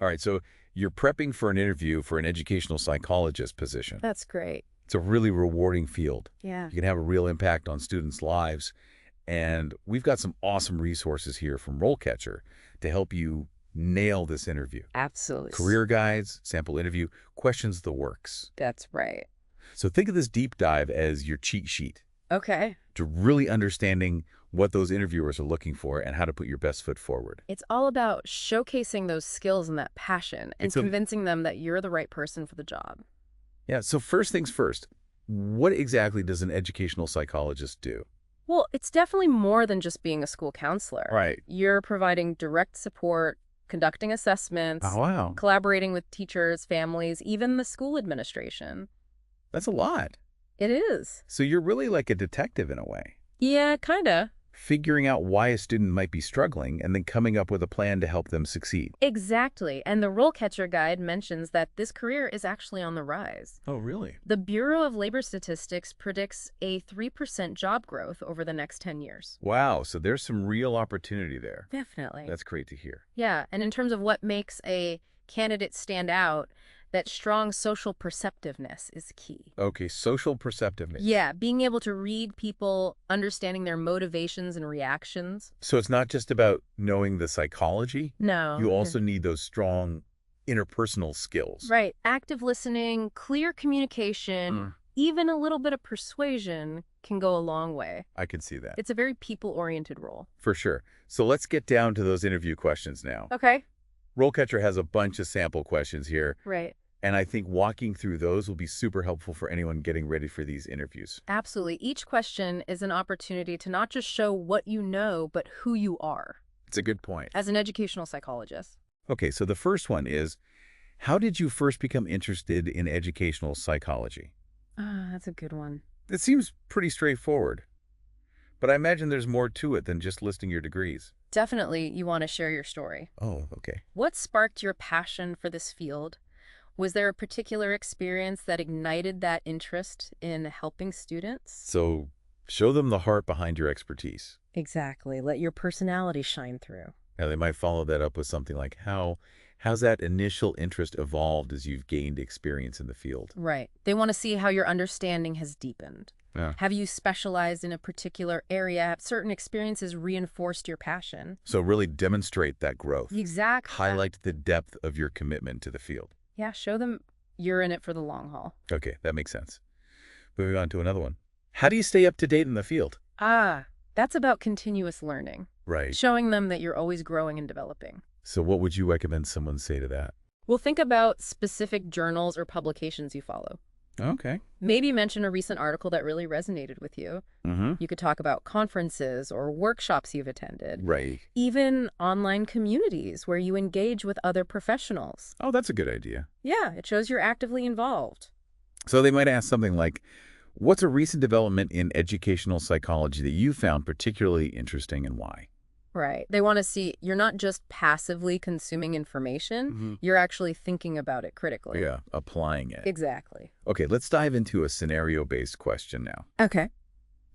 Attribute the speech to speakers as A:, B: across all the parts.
A: All right, so you're prepping for an interview for an educational psychologist position.
B: That's great.
A: It's a really rewarding field.
B: Yeah.
A: You can have a real impact on students' lives. And we've got some awesome resources here from RoleCatcher to help you nail this interview.
B: Absolutely.
A: Career guides, sample interview, questions the works.
B: That's right.
A: So think of this deep dive as your cheat sheet
B: Okay.
A: to really understanding what those interviewers are looking for and how to put your best foot forward.
B: It's all about showcasing those skills and that passion and
A: It's a-
B: convincing them that you're the right person for the job.
A: Yeah, so first things first, what exactly does an educational psychologist do?
B: Well, it's definitely more than just being a school counselor.
A: Right.
B: You're providing direct support, conducting assessments,
A: Oh, wow.
B: collaborating with teachers, families, even the school administration.
A: That's a lot.
B: It is.
A: So you're really like a detective in a way,
B: Yeah, kinda.
A: figuring out why a student might be struggling and then coming up with a plan to help them succeed.
B: Exactly. And the RoleCatcher Guide mentions that this career is actually on the rise.
A: Oh, really?
B: The Bureau of Labor Statistics predicts a 3% job growth over the next 10 years.
A: Wow, so there's some real opportunity there.
B: Definitely.
A: That's great to hear.
B: Yeah, and in terms of what makes a candidate stand out, that strong social perceptiveness is key.
A: Okay, social perceptiveness.
B: Yeah, being able to read people, understanding their motivations and reactions.
A: So it's not just about knowing the psychology.
B: No.
A: You also need those strong interpersonal skills.
B: Right. Active listening, clear communication, even a little bit of persuasion can go a long way.
A: I can see that.
B: It's a very people-oriented role.
A: For sure. So let's get down to those interview questions now.
B: Okay.
A: RoleCatcher has a bunch of sample questions here,
B: Right.
A: and I think walking through those will be super helpful for anyone getting ready for these interviews.
B: Absolutely. Each question is an opportunity to not just show what you know, but who you are
A: It's a good point.
B: as an educational psychologist.
A: Okay, so the first one is, how did you first become interested in educational psychology?
B: Ah, that's a good one.
A: It seems pretty straightforward, but I imagine there's more to it than just listing your degrees.
B: Definitely, you want to share your story.
A: Oh, okay.
B: What sparked your passion for this field? Was there a particular experience that ignited that interest in helping students?
A: So show them the heart behind your expertise.
B: Exactly. Let your personality shine through.
A: Now, they might follow that up with something like, how's that initial interest evolved as you've gained experience in the field?
B: Right. They want to see how your understanding has deepened.
A: Yeah.
B: Have you specialized in a particular area? Have certain experiences reinforced your passion?
A: So really demonstrate that growth.
B: Exactly.
A: Highlight the depth of your commitment to the field.
B: Yeah, show them you're in it for the long haul.
A: Okay, that makes sense. Moving on to another one. How do you stay up to date in the field?
B: Ah, that's about continuous learning.
A: Right.
B: Showing them that you're always growing and developing.
A: So what would you recommend someone say to that?
B: Well, think about specific journals or publications you follow.
A: Okay.
B: Maybe mention a recent article that really resonated with you.
A: Mm-hmm.
B: You could talk about conferences or workshops you've attended.
A: Right.
B: Even online communities where you engage with other professionals.
A: Oh, that's a good idea.
B: Yeah, it shows you're actively involved.
A: So they might ask something like, what's a recent development in educational psychology that you found particularly interesting and why?
B: Right. They want to see you're not just passively consuming information, you're actually thinking about it critically.
A: Yeah, applying it.
B: Exactly.
A: Okay, let's dive into a scenario-based question now.
B: Okay.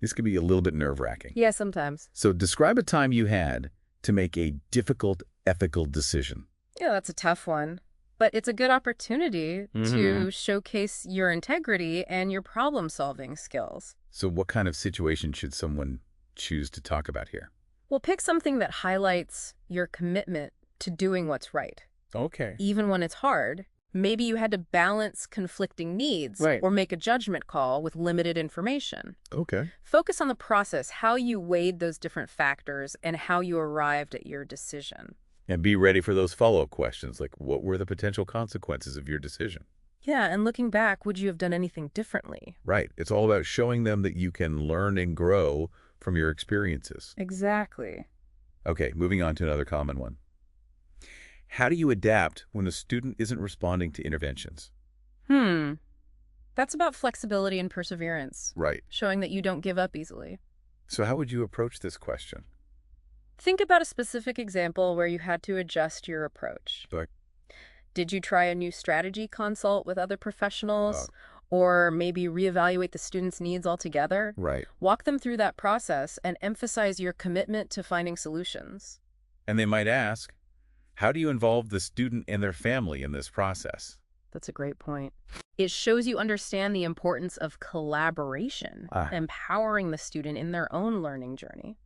A: This could be a little bit nerve-wracking.
B: Yeah, sometimes.
A: So describe a time you had to make a difficult ethical decision.
B: Yeah, that's a tough one. But it's a good opportunity to showcase your integrity and your problem-solving skills.
A: So what kind of situation should someone choose to talk about here?
B: Well, pick something that highlights your commitment to doing what's right.
A: Okay.
B: Even when it's hard, maybe you had to balance conflicting needs or make a judgment call with limited information.
A: Okay.
B: Focus on the process, how you weighed those different factors and how you arrived at your decision.
A: And be ready for those follow-up questions, like what were the potential consequences of your decision?
B: Yeah, and looking back, would you have done anything differently?
A: Right. It's all about showing them that you can learn and grow from your experiences.
B: Exactly.
A: Okay, moving on to another common one. How do you adapt when the student isn't responding to interventions?
B: That's about flexibility and perseverance,
A: Right.
B: showing that you don't give up easily.
A: So how would you approach this question?
B: Think about a specific example where you had to adjust your approach.
A: Like,
B: Did you try a new strategy, consult with other professionals, or maybe reevaluate the student's needs altogether?
A: right.
B: Walk them through that process and emphasize your commitment to finding solutions.
A: And they might ask, How do you involve the student and their family in this process?
B: That's a great point. It shows you understand the importance of collaboration,
A: Ah,
B: empowering the student in their own learning journey.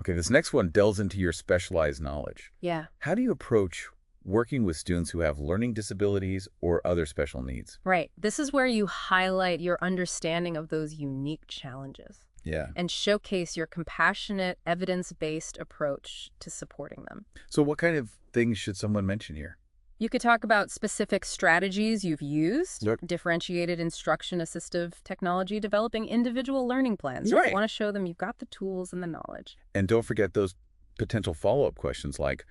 A: okay, this next one delves into your specialized knowledge.
B: Yeah,
A: How do you approach working with students who have learning disabilities or other special needs?
B: right. This is where you highlight your understanding of those unique challenges
A: Yeah.
B: and showcase your compassionate, evidence-based approach to supporting them.
A: So what kind of things should someone mention here?
B: You could talk about specific strategies you've used,
A: Yep.
B: differentiated instruction assistive technology, developing individual learning plans. You
A: Right.
B: want to show them you've got the tools and the knowledge.
A: And don't forget those potential follow-up questions like,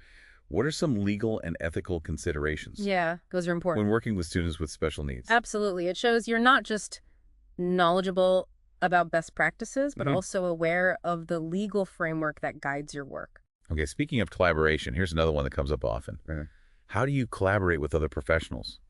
A: what are some legal and ethical considerations
B: Yeah, those are important.
A: when working with students with special needs?
B: Absolutely. It shows you're not just knowledgeable about best practices, but
A: Mhm.
B: also aware of the legal framework that guides your work.
A: Okay, speaking of collaboration, here's another one that comes up often. How do you collaborate with other professionals,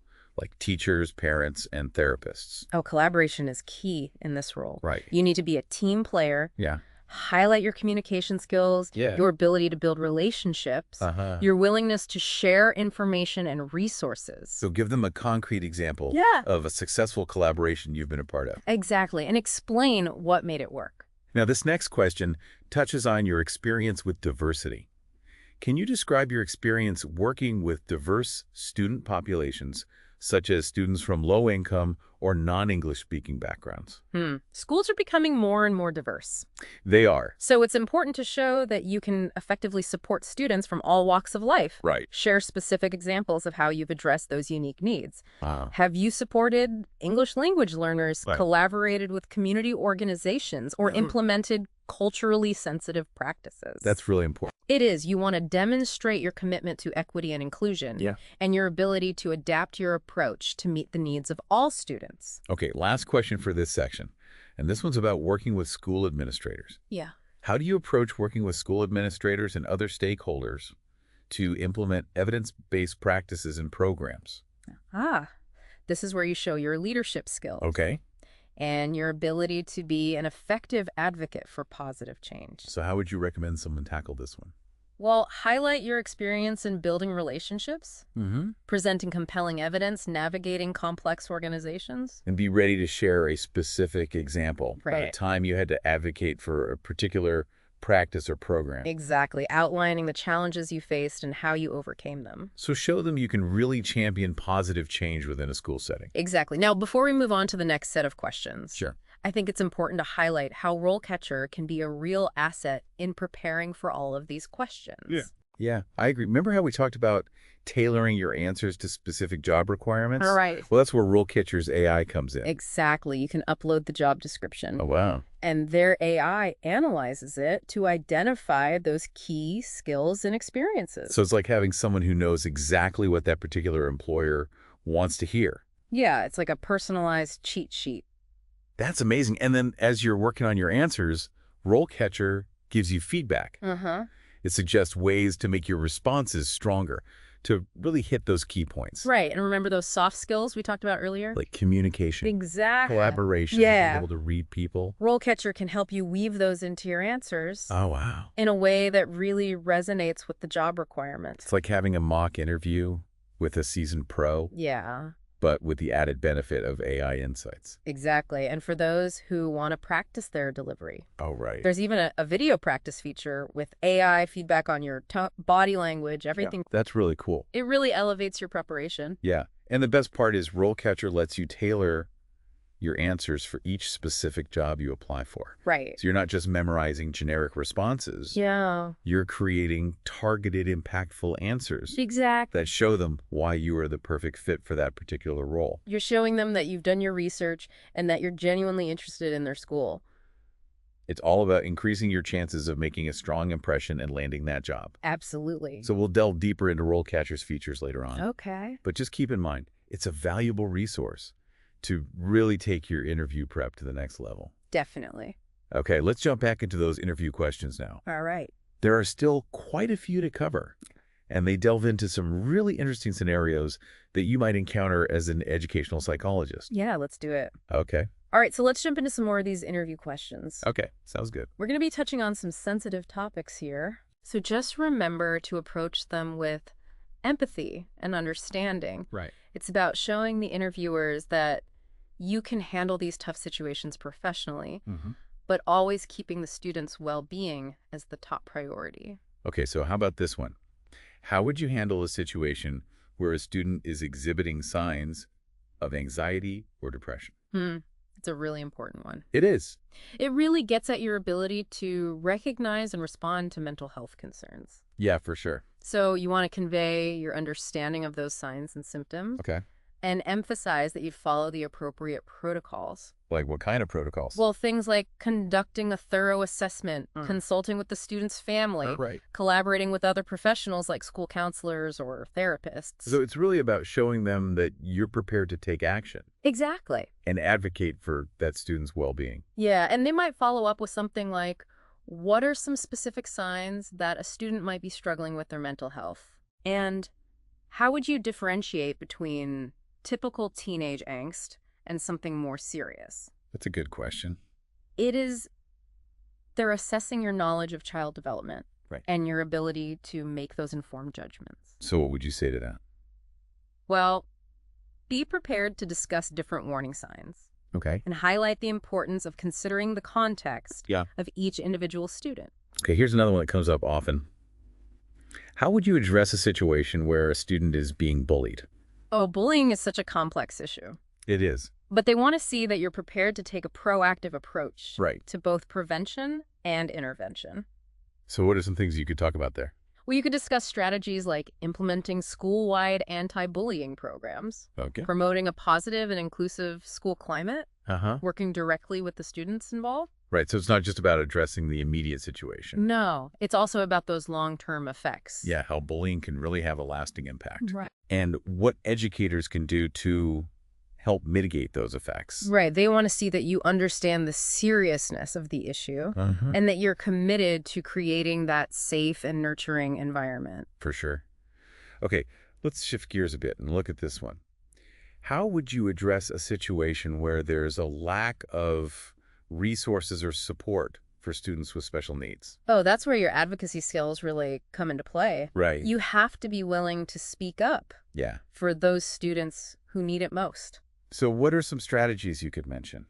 A: like teachers, parents, and therapists?
B: Oh, collaboration is key in this role.
A: Right.
B: You need to be a team player,
A: Yeah.
B: highlight your communication skills,
A: Yeah.
B: your ability to build relationships,
A: Uh-huh.
B: your willingness to share information and resources.
A: So give them a concrete example
B: Yeah.
A: of a successful collaboration you've been a part of.
B: Exactly. And explain what made it work.
A: Now, this next question touches on your experience with diversity. Can you describe your experience working with diverse student populations, such as students from low-income or non-English speaking backgrounds?
B: Schools are becoming more and more diverse.
A: They are.
B: So it's important to show that you can effectively support students from all walks of life.
A: Right.
B: Share specific examples of how you've addressed those unique needs.
A: Wow.
B: Have you supported English language learners,
A: Right.
B: collaborated with community organizations, or implemented culturally sensitive practices?
A: That's really important.
B: It is. You want to demonstrate your commitment to equity and inclusion and your ability to adapt your approach to meet the needs of all students.
A: Okay, last question for this section. And this one's about working with school administrators.
B: Yeah.
A: How do you approach working with school administrators and other stakeholders to implement evidence-based practices and programs?
B: This is where you show your leadership skills.
A: Okay.
B: And your ability to be an effective advocate for positive change.
A: So how would you recommend someone tackle this one?
B: Well, highlight your experience in building relationships, presenting compelling evidence, navigating complex organizations.
A: And be ready to share a specific example, a
B: Right.
A: time you had to advocate for a particular practice or program.
B: Exactly, outlining the challenges you faced and how you overcame them.
A: So show them you can really champion positive change within a school setting.
B: Exactly. Now, before we move on to the next set of questions,
A: Sure.
B: I think it's important to highlight how RoleCatcher can be a real asset in preparing for all of these questions.
A: Yeah, I agree. Remember how we talked about tailoring your answers to specific job requirements?
B: All right.
A: Well, that's where RoleCatcher's AI comes in.
B: Exactly. You can upload the job description.
A: Oh, wow.
B: And their AI analyzes it to identify those key skills and experiences.
A: So it's like having someone who knows exactly what that particular employer wants to hear.
B: Yeah, it's like a personalized cheat sheet.
A: That's amazing. And then as you're working on your answers, RoleCatcher gives you feedback. It suggests ways to make your responses stronger, to really hit those key points.
B: Right. And remember those soft skills we talked about earlier?
A: Like communication,
B: Exactly.
A: collaboration,
B: Yeah.
A: being able to read people.
B: RoleCatcher can help you weave those into your answers
A: Oh, wow.
B: in a way that really resonates with the job requirement.
A: It's like having a mock interview with a seasoned pro,
B: Yeah,
A: but with the added benefit of AI insights.
B: exactly. And for those who want to practice their delivery,
A: Oh, right.
B: there's even a video practice feature with AI feedback on your body language, everything.
A: That's really cool.
B: It really elevates your preparation.
A: Yeah. And the best part is RoleCatcher lets you tailor your answers for each specific job you apply for.
B: Right.
A: So you're not just memorizing generic responses.
B: Yeah,
A: You're creating targeted, impactful answers
B: exactly.
A: that show them why you are the perfect fit for that particular role.
B: You're showing them that you've done your research and that you're genuinely interested in their school.
A: It's all about increasing your chances of making a strong impression and landing that job.
B: Absolutely.
A: So we'll delve deeper into RoleCatcher's features later on.
B: Okay.
A: But just keep in mind, it's a valuable resource to really take your interview prep to the next level.
B: Definitely.
A: Okay, let's jump back into those interview questions now.
B: All right.
A: There are still quite a few to cover, and they delve into some really interesting scenarios that you might encounter as an educational psychologist.
B: Yeah, let's do it.
A: Okay.
B: All right, so let's jump into some more of these interview questions.
A: Okay, sounds good.
B: We're going to be touching on some sensitive topics here. So just remember to approach them with empathy and understanding.
A: Right.
B: It's about showing the interviewers that you can handle these tough situations professionally, but always keeping the student's well-being as the top priority.
A: Okay, so how about this one? How would you handle a situation where a student is exhibiting signs of anxiety or depression?
B: It's a really important one.
A: It is.
B: It really gets at your ability to recognize and respond to mental health concerns.
A: Yeah, for sure.
B: So you want to convey your understanding of those signs and symptoms
A: Okay.
B: and emphasize that you follow the appropriate protocols.
A: Like what kind of protocols?
B: Well, things like conducting a thorough assessment, consulting with the student's family,
A: right.
B: collaborating with other professionals like school counselors or therapists.
A: So it's really about showing them that you're prepared to take action
B: Exactly.
A: and advocate for that student's well-being.
B: Yeah, and they might follow up with something like, what are some specific signs that a student might be struggling with their mental health? And how would you differentiate between typical teenage angst and something more serious?
A: That's a good question.
B: They're assessing your knowledge of child development
A: Right.
B: and your ability to make those informed judgments.
A: So what would you say to that?
B: Well, be prepared to discuss different warning signs
A: Okay.
B: and highlight the importance of considering the context of each individual student.
A: Okay, here's another one that comes up often. How would you address a situation where a student is being bullied?
B: Oh, bullying is such a complex issue.
A: It is.
B: But they want to see that you're prepared to take a proactive approach
A: Right.
B: to both prevention and intervention.
A: So what are some things you could talk about there?
B: Well, you could discuss strategies like implementing school-wide anti-bullying programs,
A: Okay.
B: promoting a positive and inclusive school climate, working directly with the students involved.
A: Right, so it's not just about addressing the immediate situation.
B: No, it's also about those long-term effects.
A: Yeah, how bullying can really have a lasting impact.
B: Right.
A: And what educators can do to help mitigate those effects.
B: Right. They want to see that you understand the seriousness of the issue and that you're committed to creating that safe and nurturing environment.
A: For sure. Okay, let's shift gears a bit and look at this one. How would you address a situation where there's a lack of resources or support for students with special needs?
B: Oh, that's where your advocacy skills really come into play.
A: Right.
B: You have to be willing to speak up for those students who need it most.
A: So what are some strategies you could mention?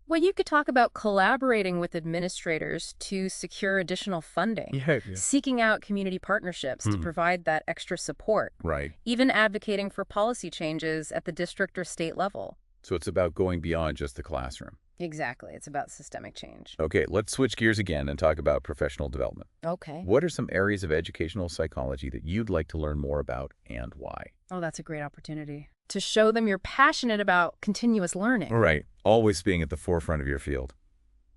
B: Well, you could talk about collaborating with administrators to secure additional funding, seeking out community partnerships to provide that extra support,
A: Right.
B: even advocating for policy changes at the district or state level.
A: So it's about going beyond just the classroom.
B: Exactly. It's about systemic change.
A: Okay, let's switch gears again and talk about professional development.
B: Okay.
A: What are some areas of educational psychology that you'd like to learn more about and why?
B: Oh, that's a great opportunity. To show them you're passionate about continuous learning.
A: Right. Always being at the forefront of your field.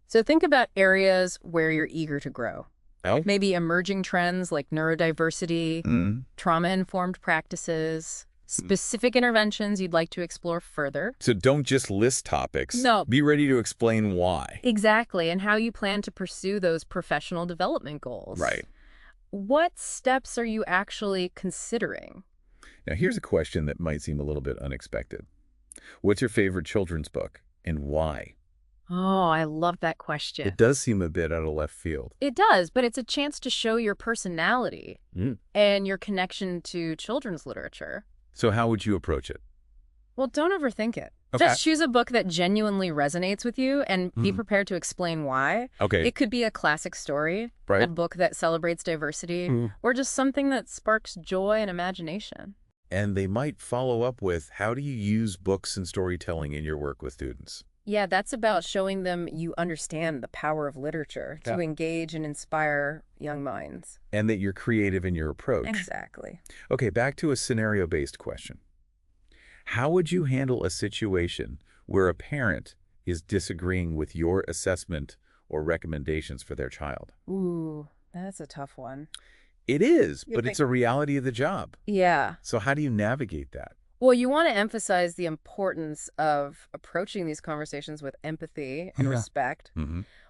B: So think about areas where you're eager to grow.
A: Oh?
B: Maybe emerging trends like neurodiversity, trauma-informed practices, specific interventions you'd like to explore further.
A: So don't just list topics.
B: No.
A: Be ready to explain why.
B: Exactly, and how you plan to pursue those professional development goals.
A: Right.
B: What steps are you actually considering?
A: Now, here's a question that might seem a little bit unexpected. What's your favorite children's book and why?
B: Oh, I love that question.
A: It does seem a bit out of left field.
B: It does, but it's a chance to show your personality and your connection to children's literature.
A: So how would you approach it?
B: Well, don't overthink it.
A: Okay.
B: Just choose a book that genuinely resonates with you and be prepared to explain why.
A: Okay.
B: It could be a classic story,
A: Right.
B: a book that celebrates diversity, or just something that sparks joy and imagination.
A: And they might follow up with, how do you use books and storytelling in your work with students?
B: Yeah, that's about showing them you understand the power of literature to engage and inspire young minds.
A: And that you're creative in your approach.
B: Exactly.
A: Okay, back to a scenario-based question. How would you handle a situation where a parent is disagreeing with your assessment or recommendations for their child?
B: Ooh, that's a tough one.
A: It is, but it's a reality of the job.
B: Yeah.
A: So how do you navigate that?
B: Well, you want to emphasize the importance of approaching these conversations with empathy and respect,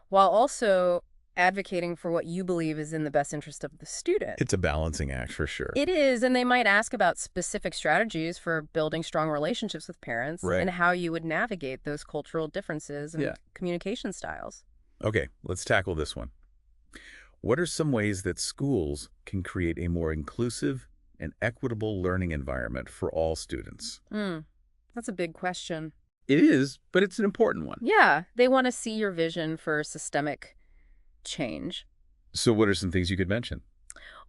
B: while also advocating for what you believe is in the best interest of the student.
A: It's a balancing act for sure.
B: It is, and they might ask about specific strategies for building strong relationships with parents and how you would navigate those cultural differences and communication styles.
A: Okay, let's tackle this one. What are some ways that schools can create a more inclusive an equitable learning environment for all students?
B: That's a big question.
A: It is, but it's an important one.
B: Yeah, they want to see your vision for systemic change.
A: So what are some things you could mention?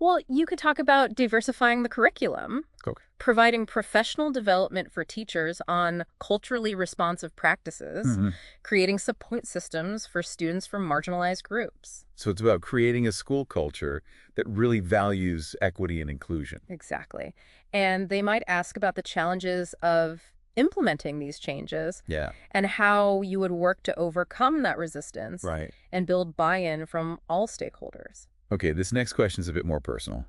B: Well, you could talk about diversifying the curriculum,
A: Okay.
B: providing professional development for teachers on culturally responsive practices, creating support systems for students from marginalized groups.
A: So it's about creating a school culture that really values equity and inclusion.
B: Exactly. And they might ask about the challenges of implementing these changes
A: Yeah.
B: and how you would work to overcome that resistance
A: Right.
B: and build buy-in from all stakeholders.
A: Okay, this next question is a bit more personal.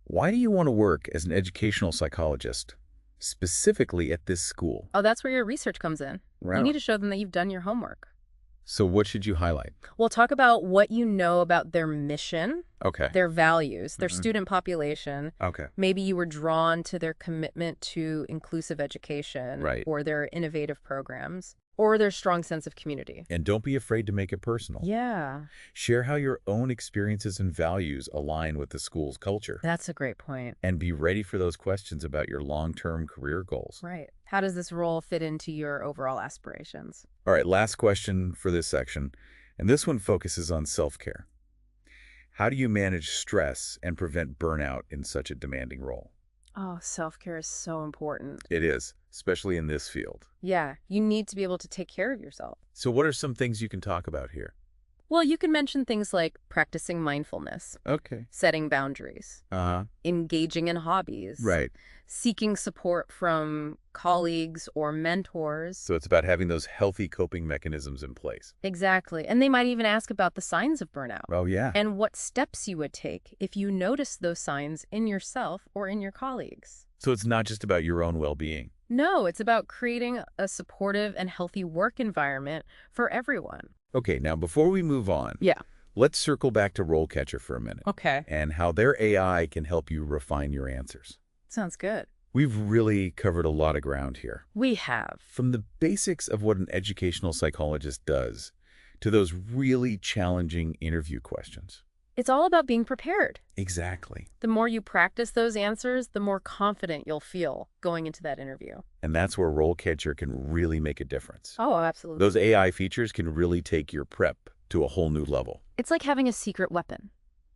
A: Why do you want to work as an educational psychologist, specifically at this school?
B: Oh, that's where your research comes in.
A: Right.
B: You need to show them that you've done your homework.
A: So what should you highlight?
B: We'll talk about what you know about their mission,
A: Okay.
B: their values, their student population.
A: Okay.
B: Maybe you were drawn to their commitment to inclusive education,
A: Right.
B: or their innovative programs, or their strong sense of community.
A: And don't be afraid to make it personal.
B: Yeah,
A: Share how your own experiences and values align with the school's culture.
B: that's a great point.
A: And be ready for those questions about your long-term career goals.
B: Right. How does this role fit into your overall aspirations?
A: All right, last question for this section. And this one focuses on self-care. How do you manage stress and prevent burnout in such a demanding role?
B: Oh, self-care is so important.
A: It is, especially in this field.
B: Yeah, you need to be able to take care of yourself.
A: So what are some things you can talk about here?
B: Well, you can mention things like practicing mindfulness,
A: Okay.
B: setting boundaries,
A: Uh-huh.
B: engaging in hobbies,
A: Right.
B: seeking support from colleagues or mentors.
A: So it's about having those healthy coping mechanisms in place.
B: Exactly. And they might even ask about the signs of burnout
A: Oh, yeah.
B: and what steps you would take if you notice those signs in yourself or in your colleagues.
A: So it's not just about your own well-being.
B: No, it's about creating a supportive and healthy work environment for everyone.
A: Okay, now before we move on,
B: Yeah.
A: let's circle back to RoleCatcher for a minute
B: Okay.
A: and how their AI can help you refine your answers.
B: Sounds good.
A: We've really covered a lot of ground here.
B: We have.
A: From the basics of what an educational psychologist does to those really challenging interview questions.
B: It's all about being prepared.
A: Exactly.
B: The more you practice those answers, the more confident you'll feel going into that interview.
A: And that's where RoleCatcher can really make a difference.
B: Oh, absolutely.
A: Those AI features can really take your prep to a whole new level.
B: It's like having a secret weapon.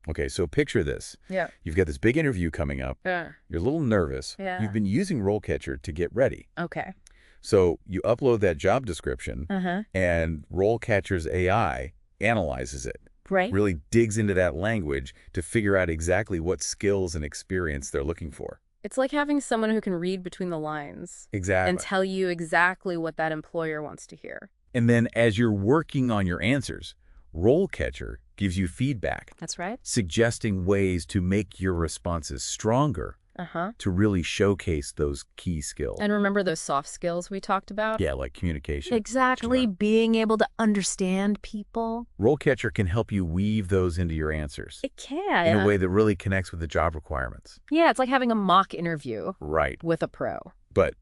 A: Okay, so picture this.
B: Yeah.
A: You've got this big interview coming up.
B: Yeah.
A: You're a little nervous.
B: Yeah.
A: You've been using RoleCatcher to get ready.
B: Okay.
A: So you upload that job description,
B: Uh-huh.
A: and RoleCatcher's AI analyzes it,
B: Right.
A: really digs into that language to figure out exactly what skills and experience they're looking for.
B: It's like having someone who can read between the lines
A: Exactly.
B: and tell you exactly what that employer wants to hear.
A: And then as you're working on your answers, RoleCatcher gives you feedback,
B: That's right.
A: suggesting ways to make your responses stronger
B: Uh-huh.
A: to really showcase those key skills.
B: And remember those soft skills we talked about?
A: Yeah, like communication.
B: Exactly.
A: Sure.
B: Being able to understand people.
A: RoleCatcher can help you weave those into your answers
B: It can.
A: in a way that really connects with the job requirements.
B: Yeah, it's like having a mock interview
A: Right.
B: with a pro.
A: But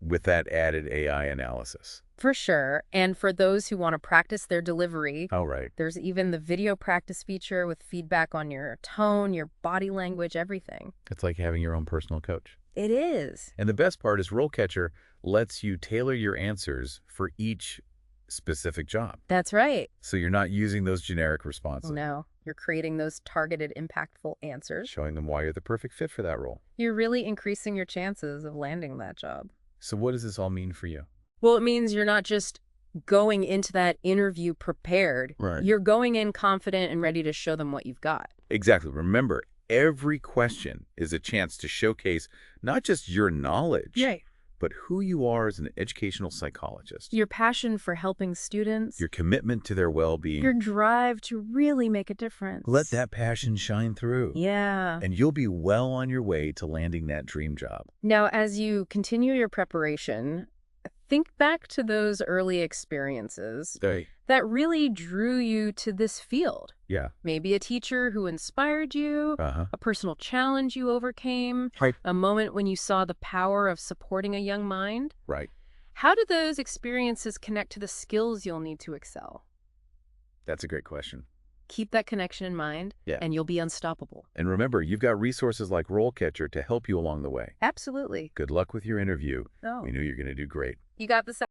A: with that added AI analysis.
B: For sure. And for those who want to practice their delivery,
A: Oh, right.
B: there's even the video practice feature with feedback on your tone, your body language, everything.
A: It's like having your own personal coach.
B: It is.
A: And the best part is RoleCatcher lets you tailor your answers for each specific job.
B: That's right.
A: So you're not using those generic responses,
B: Oh, no. You're creating those targeted, impactful answers.
A: showing them why you're the perfect fit for that role.
B: You're really increasing your chances of landing that job.
A: So what does this all mean for you?
B: Well, it means you're not just going into that interview prepared.
A: Right.
B: You're going in confident and ready to show them what you've got.
A: Exactly. Remember, every question is a chance to showcase not just your knowledge, but who you are as an educational psychologist.
B: Your passion for helping students.
A: Your commitment to their well-being.
B: Your drive to really make a difference.
A: Let that passion shine through.
B: Yeah.
A: And you'll be well on your way to landing that dream job.
B: Now, as you continue your preparation, think back to those early experiences that really drew you to this field.
A: Yeah.
B: Maybe a teacher who inspired you, a personal challenge you overcame,
A: Right.
B: a moment when you saw the power of supporting a young mind.
A: Right.
B: How do those experiences connect to the skills you'll need to excel?
A: That's a great question.
B: Keep that connection in mind,
A: Yeah.
B: and you'll be unstoppable.
A: And remember, you've got resources like RoleCatcher to help you along the way.
B: Absolutely.
A: Good luck with your interview.
B: Oh,
A: We knew you're going to do great.
B: you got this.